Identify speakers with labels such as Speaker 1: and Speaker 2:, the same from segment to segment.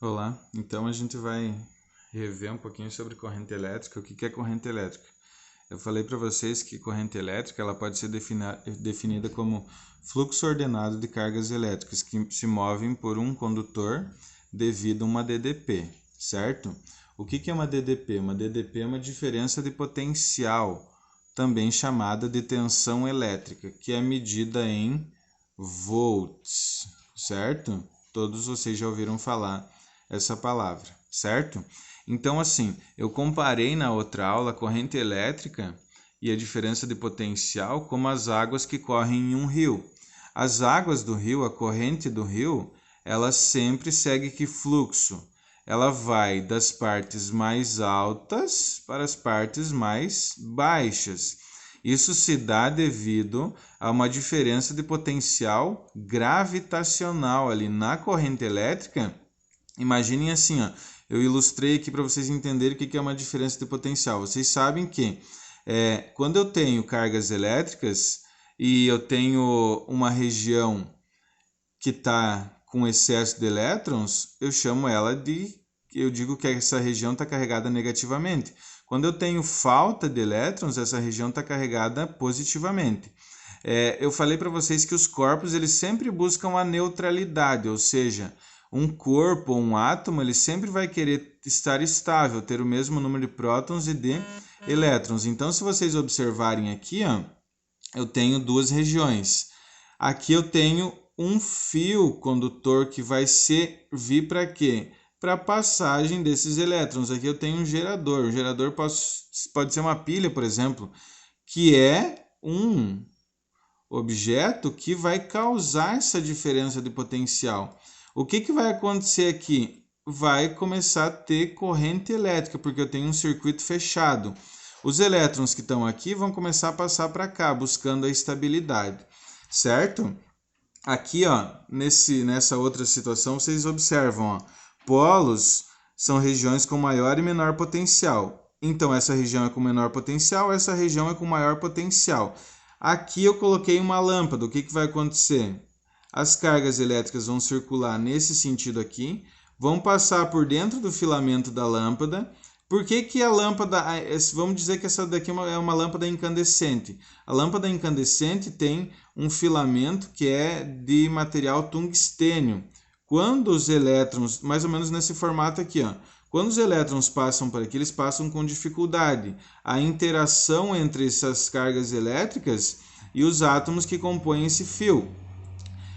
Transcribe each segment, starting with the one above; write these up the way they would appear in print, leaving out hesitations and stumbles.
Speaker 1: Olá, então a gente vai rever um pouquinho sobre corrente elétrica. O que é corrente elétrica? Eu falei para vocês que corrente elétrica ela pode ser definida como fluxo ordenado de cargas elétricas que se movem por um condutor devido a uma DDP, certo? O que é uma DDP? Uma DDP é uma diferença de potencial, também chamada de tensão elétrica, que é medida em volts, certo? Todos vocês já ouviram falar essa palavra, certo? Então, assim, eu comparei na outra aula a corrente elétrica e a diferença de potencial como as águas que correm em um rio. As águas do rio, a corrente do rio, ela sempre segue que fluxo? Ela vai das partes mais altas para as partes mais baixas. Isso se dá devido a uma diferença de potencial gravitacional ali na corrente elétrica. Imaginem assim, ó, eu ilustrei aqui para vocês entenderem o que é uma diferença de potencial. Vocês sabem que quando eu tenho cargas elétricas e eu tenho uma região que está com excesso de elétrons, eu digo que essa região está carregada negativamente. Quando eu tenho falta de elétrons, essa região está carregada positivamente. Eu falei para vocês que os corpos eles sempre buscam a neutralidade, ou seja, um corpo ou um átomo ele sempre vai querer estar estável, ter o mesmo número de prótons e de elétrons. Então, se vocês observarem aqui, ó, eu tenho duas regiões. Aqui eu tenho um fio condutor que vai servir para quê? Para a passagem desses elétrons. Aqui eu tenho um gerador. O gerador pode ser uma pilha, por exemplo, que é um objeto que vai causar essa diferença de potencial. O que vai acontecer aqui? Vai começar a ter corrente elétrica, porque eu tenho um circuito fechado. Os elétrons que estão aqui vão começar a passar para cá, buscando a estabilidade, certo? Aqui, ó, nessa outra situação, vocês observam, ó, polos são regiões com maior e menor potencial. Então, essa região é com menor potencial, essa região é com maior potencial. Aqui eu coloquei uma lâmpada. O que vai acontecer? As cargas elétricas vão circular nesse sentido aqui, vão passar por dentro do filamento da lâmpada. Por que a lâmpada... Vamos dizer que essa daqui é uma lâmpada incandescente. A lâmpada incandescente tem um filamento que é de material tungstênio. Quando os elétrons, mais ou menos nesse formato aqui, ó, quando os elétrons passam por aqui, eles passam com dificuldade. A interação entre essas cargas elétricas e os átomos que compõem esse fio.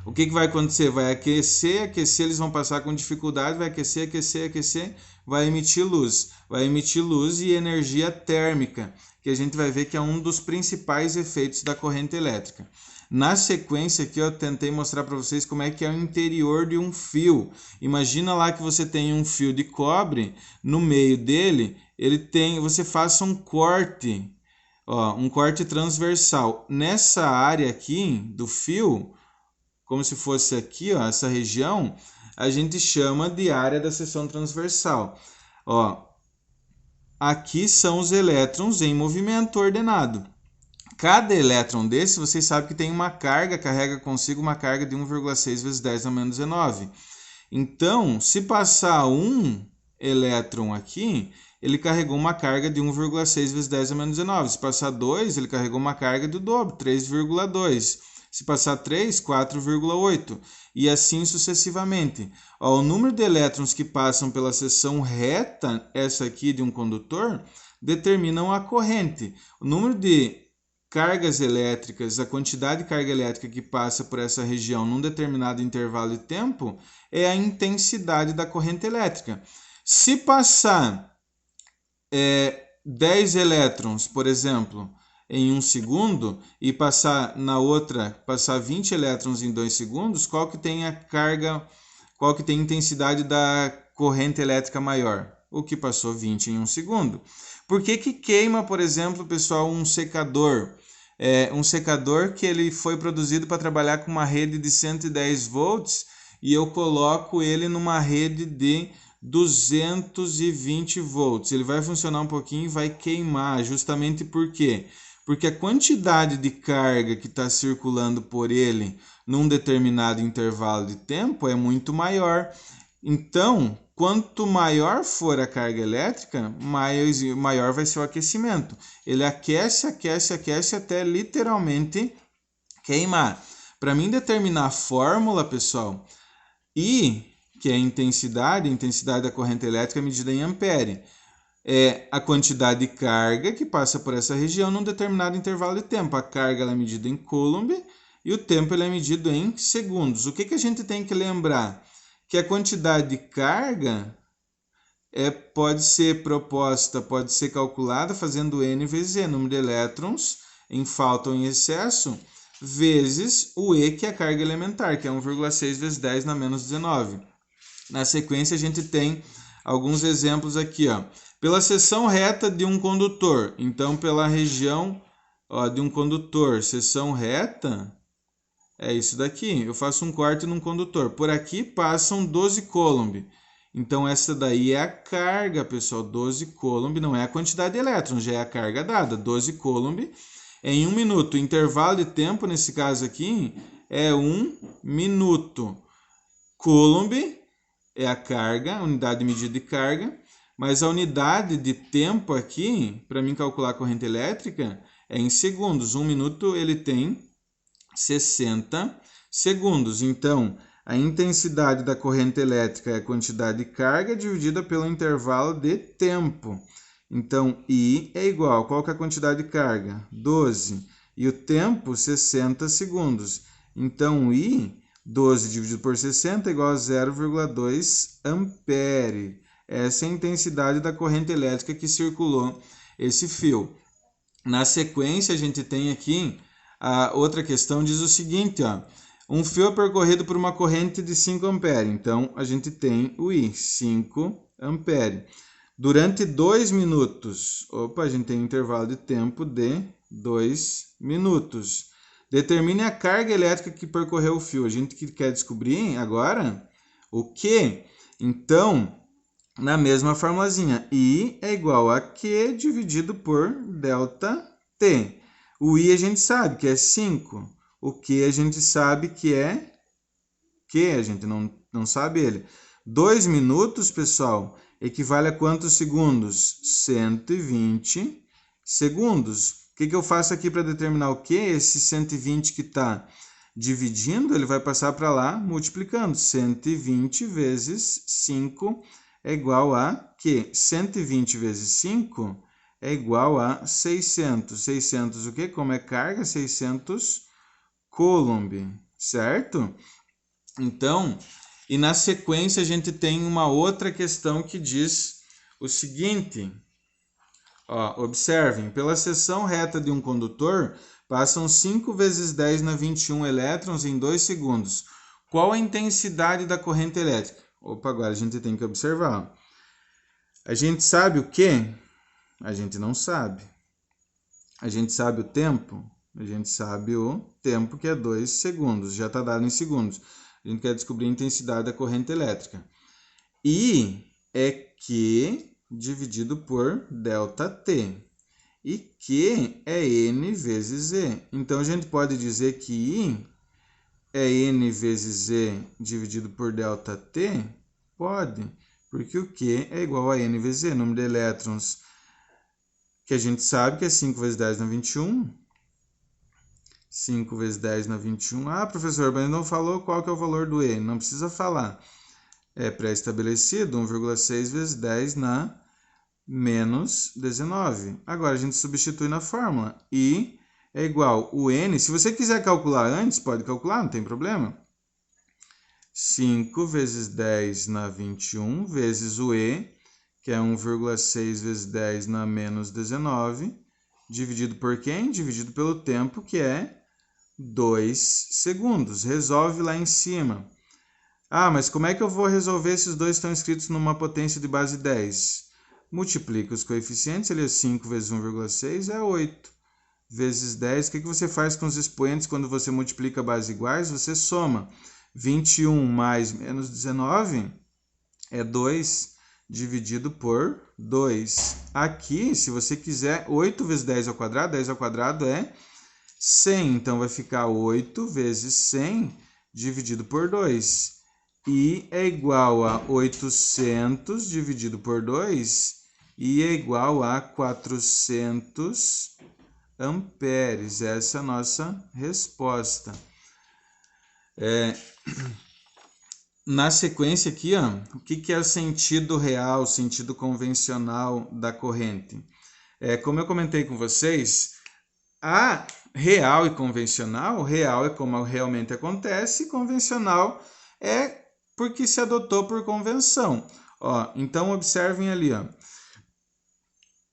Speaker 1: O que vai acontecer? Vai aquecer, eles vão passar com dificuldade, vai aquecer, vai emitir luz. Vai emitir luz e energia térmica, que a gente vai ver que é um dos principais efeitos da corrente elétrica. Na sequência aqui eu tentei mostrar para vocês como é que é o interior de um fio. Imagina lá que você tem um fio de cobre, no meio dele, você faça um corte, ó, um corte transversal. Nessa área aqui do fio, como se fosse aqui, ó, essa região, a gente chama de área da seção transversal. Ó, aqui são os elétrons em movimento ordenado. Cada elétron desse, vocês sabem que tem uma carga, carrega consigo uma carga de 1,6 vezes 10 a menos 19. Então, se passar um elétron aqui, ele carregou uma carga de 1,6 vezes 10 a menos 19. Se passar 2, ele carregou uma carga do dobro, 3,2. Se passar 3, 4,8. E assim sucessivamente. Ó, o número de elétrons que passam pela seção reta, essa aqui de um condutor, determinam a corrente. O número de cargas elétricas, a quantidade de carga elétrica que passa por essa região num determinado intervalo de tempo é a intensidade da corrente elétrica. Se passar 10 elétrons, por exemplo, em 1 segundo e passar 20 elétrons em 2 segundos, qual que tem a intensidade da corrente elétrica maior? O que passou 20 em 1 segundo. Por que queima, por exemplo, pessoal, um secador? Um secador que ele foi produzido para trabalhar com uma rede de 110 volts e eu coloco ele numa rede de 220 volts. Ele vai funcionar um pouquinho e vai queimar, justamente por quê? Porque a quantidade de carga que está circulando por ele num determinado intervalo de tempo é muito maior. Então, quanto maior for a carga elétrica, maior vai ser o aquecimento. Ele aquece, aquece, aquece até literalmente queimar. Para mim determinar a fórmula, pessoal, I, que é a intensidade da corrente elétrica medida em ampere, é a quantidade de carga que passa por essa região num determinado intervalo de tempo. A carga ela é medida em Coulomb e o tempo ele é medido em segundos. O que a gente tem que lembrar? Que a quantidade de carga pode ser proposta, pode ser calculada fazendo N vezes E, número de elétrons em falta ou em excesso, vezes o E, que é a carga elementar, que é 1,6 vezes 10 na menos 19. Na sequência, a gente tem alguns exemplos aqui, ó. Pela seção reta de um condutor, então pela região de um condutor, seção reta, é isso daqui. Eu faço um corte num condutor. Por aqui passam 12 Coulomb. Então, essa daí é a carga, pessoal. 12 Coulomb não é a quantidade de elétrons, já é a carga dada. 12 Coulomb em 1 minuto. O intervalo de tempo, nesse caso aqui, é 1 minuto. Coulomb é a carga, a unidade de medida de carga. Mas a unidade de tempo aqui, para mim calcular a corrente elétrica, é em segundos. 1 minuto ele tem 60 segundos. Então, a intensidade da corrente elétrica é a quantidade de carga dividida pelo intervalo de tempo. Então, I é igual, qual que é a quantidade de carga? 12. E o tempo, 60 segundos. Então, I, 12 dividido por 60 é igual a 0,2 ampere. Essa é a intensidade da corrente elétrica que circulou esse fio. Na sequência, a gente tem aqui a outra questão, diz o seguinte, ó, um fio é percorrido por uma corrente de 5 ampere. Então, a gente tem o I, 5 ampere. Durante 2 minutos, a gente tem um intervalo de tempo de 2 minutos. Determine a carga elétrica que percorreu o fio. A gente quer descobrir agora o Q. Então, na mesma formulazinha, I é igual a Q dividido por ΔT. O I a gente sabe que é 5. O Q a gente sabe que é Q, a gente não sabe ele. 2 minutos, pessoal, equivale a quantos segundos? 120 segundos. O que eu faço aqui para determinar o Q? Esse 120 que está dividindo, ele vai passar para lá multiplicando. 120 vezes 5 é igual a Q. 120 vezes 5 é igual a 600. 600 o quê? Como é carga? 600 Coulomb, certo? Então, e na sequência a gente tem uma outra questão que diz o seguinte, ó, observem, pela seção reta de um condutor, passam 5 vezes 10 na 21 elétrons em 2 segundos. Qual a intensidade da corrente elétrica? Opa, agora a gente tem que observar. A gente sabe o quê? A gente não sabe. A gente sabe o tempo? A gente sabe o tempo, que é 2 segundos. Já está dado em segundos. A gente quer descobrir a intensidade da corrente elétrica. I é Q dividido por ΔT. E Q é N vezes E. Então, a gente pode dizer que I é N vezes E dividido por ΔT? Pode, porque o Q é igual a N vezes E. Número de elétrons que a gente sabe que é 5 vezes 10 na 21. 5 vezes 10 na 21. Ah, professor, mas não falou qual que é o valor do E. Não precisa falar. É pré-estabelecido, 1,6 vezes 10 na menos 19. Agora, a gente substitui na fórmula. I é igual o N. Se você quiser calcular antes, pode calcular, não tem problema. 5 vezes 10 na 21 vezes o E, que é 1,6 vezes 10 na menos 19, dividido por quem? Dividido pelo tempo, que é 2 segundos. Resolve lá em cima. Ah, mas como é que eu vou resolver esses dois estão escritos numa potência de base 10? Multiplica os coeficientes, ele é 5 vezes 1,6 é 8. Vezes 10, o que você faz com os expoentes quando você multiplica bases iguais? Você soma. 21 mais menos 19 é 2 dividido por 2. Aqui, se você quiser, 8 vezes 10 ao quadrado é 100. Então, vai ficar 8 vezes 100 dividido por 2. I é igual a 800 dividido por 2, I é igual a 400 amperes. Essa é a nossa resposta. Na sequência aqui, ó, o que é o sentido real, o sentido convencional da corrente? Como eu comentei com vocês, a real e convencional, real é como realmente acontece, e convencional é porque se adotou por convenção. Ó, então, observem ali, ó.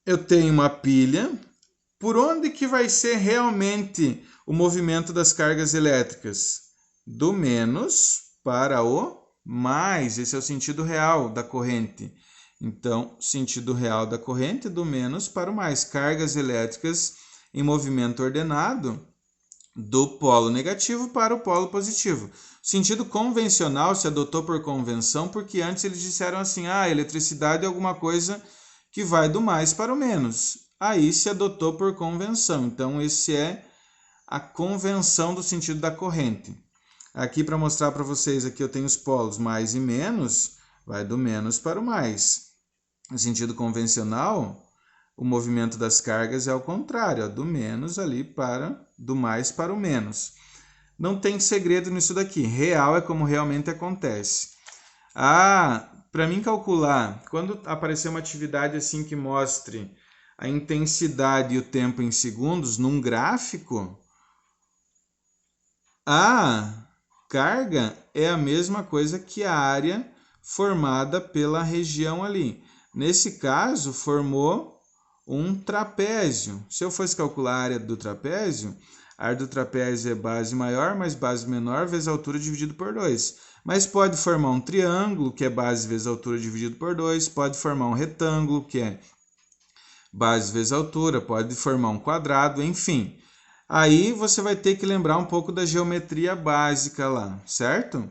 Speaker 1: Eu tenho uma pilha. Por onde que vai ser realmente o movimento das cargas elétricas? Do menos para o mais. Esse é o sentido real da corrente. Então, sentido real da corrente é do menos para o mais. Cargas elétricas em movimento ordenado do polo negativo para o polo positivo. Sentido convencional se adotou por convenção porque antes eles disseram assim, eletricidade é alguma coisa que vai do mais para o menos. Aí se adotou por convenção. Então, esse é a convenção do sentido da corrente. Aqui, para mostrar para vocês, aqui eu tenho os polos mais e menos, vai do menos para o mais. No sentido convencional, o movimento das cargas é ao contrário, do menos ali para do mais para o menos. Não tem segredo nisso daqui. Real é como realmente acontece. Para mim calcular, quando aparecer uma atividade assim que mostre a intensidade e o tempo em segundos num gráfico, a carga é a mesma coisa que a área formada pela região ali. Nesse caso, formou um trapézio. Se eu fosse calcular a área do trapézio, a área do trapézio é base maior mais base menor vezes a altura dividido por 2. Mas pode formar um triângulo, que é base vezes a altura dividido por 2. Pode formar um retângulo, que é base vezes a altura. Pode formar um quadrado, enfim. Aí você vai ter que lembrar um pouco da geometria básica lá, certo?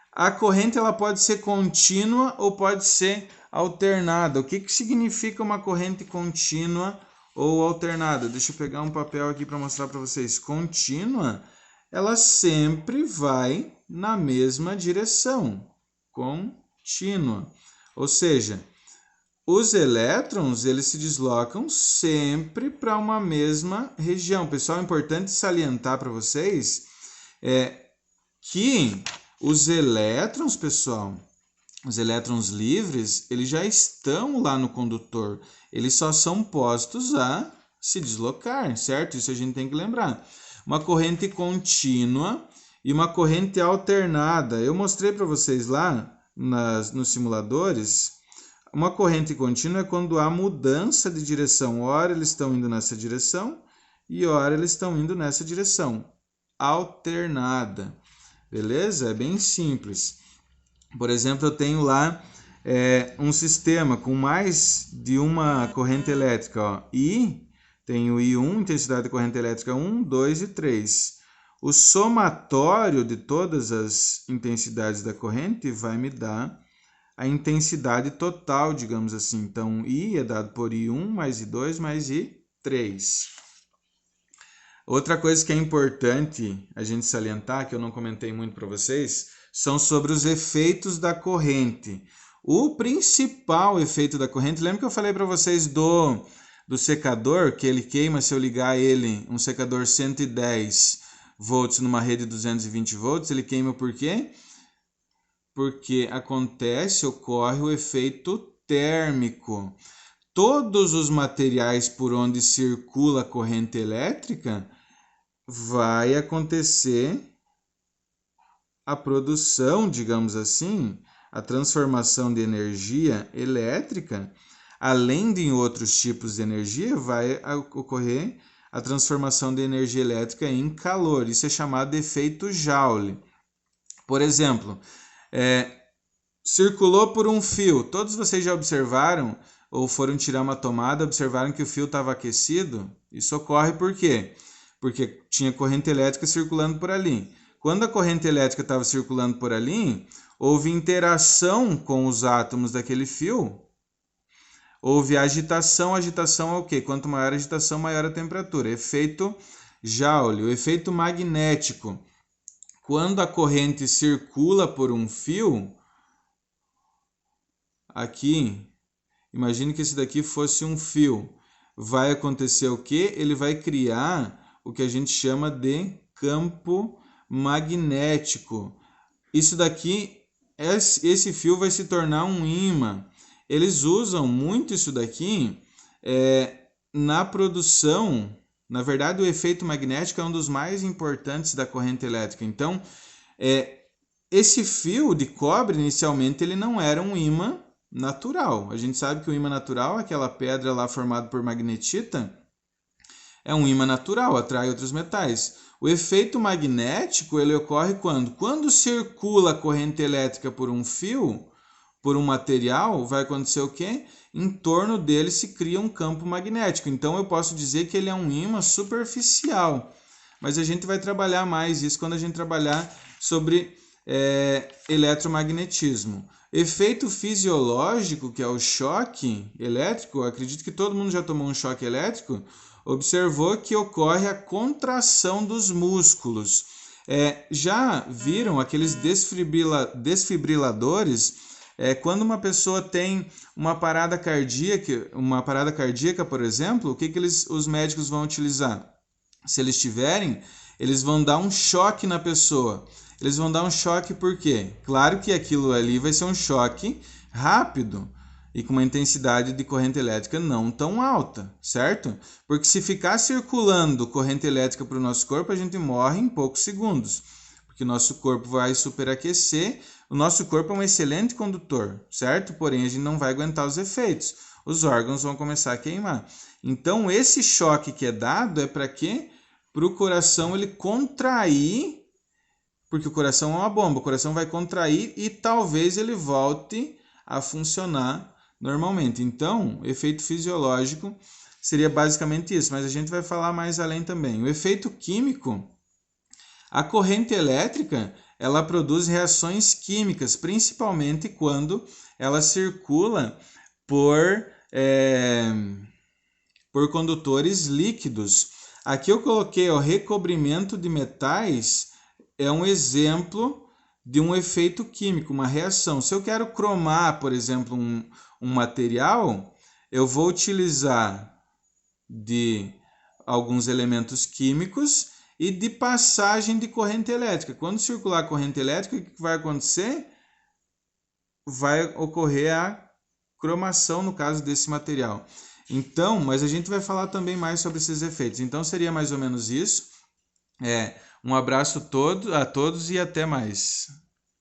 Speaker 1: A corrente ela pode ser contínua ou pode ser alternada. O que significa uma corrente contínua ou alternada? Deixa eu pegar um papel aqui para mostrar para vocês. Contínua, ela sempre vai na mesma direção. Contínua. Ou seja, os elétrons eles se deslocam sempre para uma mesma região. Pessoal, é importante salientar para vocês que os elétrons, pessoal, os elétrons livres, eles já estão lá no condutor. Eles só são postos a se deslocar, certo? Isso a gente tem que lembrar. Uma corrente contínua e uma corrente alternada. Eu mostrei para vocês lá nos simuladores. Uma corrente contínua é quando há mudança de direção. Ora eles estão indo nessa direção e ora eles estão indo nessa direção. Alternada. Beleza? É bem simples. Por exemplo, eu tenho lá um sistema com mais de uma corrente elétrica. Ó. Tenho I1, intensidade de corrente elétrica 1, 2 e 3. O somatório de todas as intensidades da corrente vai me dar a intensidade total, digamos assim. Então, I é dado por I1 mais I2 mais I3. Outra coisa que é importante a gente salientar, que eu não comentei muito para vocês, são sobre os efeitos da corrente. O principal efeito da corrente, lembra que eu falei para vocês do secador, que ele queima se eu ligar ele, um secador 110 volts numa rede de 220 volts, ele queima por quê? Porque ocorre o efeito térmico. Todos os materiais por onde circula a corrente elétrica vai acontecer a produção, digamos assim, a transformação de energia elétrica, além de em outros tipos de energia, vai ocorrer a transformação de energia elétrica em calor. Isso é chamado de efeito Joule. Por exemplo, circulou por um fio. Todos vocês já observaram ou foram tirar uma tomada, observaram que o fio estava aquecido? Isso ocorre por quê? Porque tinha corrente elétrica circulando por ali. Quando a corrente elétrica estava circulando por ali, houve interação com os átomos daquele fio, houve agitação. Agitação é o quê? Quanto maior a agitação, maior a temperatura. Efeito Joule, o efeito magnético. quando a corrente circula por um fio, aqui, imagine que esse daqui fosse um fio. Vai acontecer o quê? Ele vai criar o que a gente chama de campo magnético. Isso daqui, esse fio vai se tornar um ímã. Eles usam muito isso daqui na produção. Na verdade, o efeito magnético é um dos mais importantes da corrente elétrica. Então, esse fio de cobre, inicialmente, ele não era um ímã natural. A gente sabe que o ímã natural, aquela pedra lá formada por magnetita, é um ímã natural, atrai outros metais. O efeito magnético, ele ocorre quando? Quando circula a corrente elétrica por um fio, por um material, vai acontecer o quê? Em torno dele se cria um campo magnético. Então, eu posso dizer que ele é um ímã superficial. Mas a gente vai trabalhar mais isso quando a gente trabalhar sobre eletromagnetismo. Efeito fisiológico, que é o choque elétrico, eu acredito que todo mundo já tomou um choque elétrico, observou que ocorre a contração dos músculos. Já viram aqueles desfibriladores? Quando uma pessoa tem uma parada cardíaca, por exemplo, o que os médicos vão utilizar? Se eles tiverem, eles vão dar um choque na pessoa. Eles vão dar um choque por quê? Claro que aquilo ali vai ser um choque rápido e com uma intensidade de corrente elétrica não tão alta, certo? Porque se ficar circulando corrente elétrica para o nosso corpo, a gente morre em poucos segundos. Porque o nosso corpo vai superaquecer. O nosso corpo é um excelente condutor, certo? Porém, a gente não vai aguentar os efeitos. Os órgãos vão começar a queimar. Então, esse choque que é dado é para quê? Para o coração ele contrair, porque o coração é uma bomba. O coração vai contrair e talvez ele volte a funcionar normalmente. Então, o efeito fisiológico seria basicamente isso, mas a gente vai falar mais além também. O efeito químico, a corrente elétrica, ela produz reações químicas, principalmente quando ela circula por condutores líquidos. Aqui eu coloquei o recobrimento de metais, é um exemplo de um efeito químico, uma reação. Se eu quero cromar, por exemplo, um material, eu vou utilizar de alguns elementos químicos e de passagem de corrente elétrica. Quando circular a corrente elétrica, o que vai acontecer? Vai ocorrer a cromação, no caso desse material. Então, mas a gente vai falar também mais sobre esses efeitos. Então, seria mais ou menos isso. Um abraço a todos e até mais.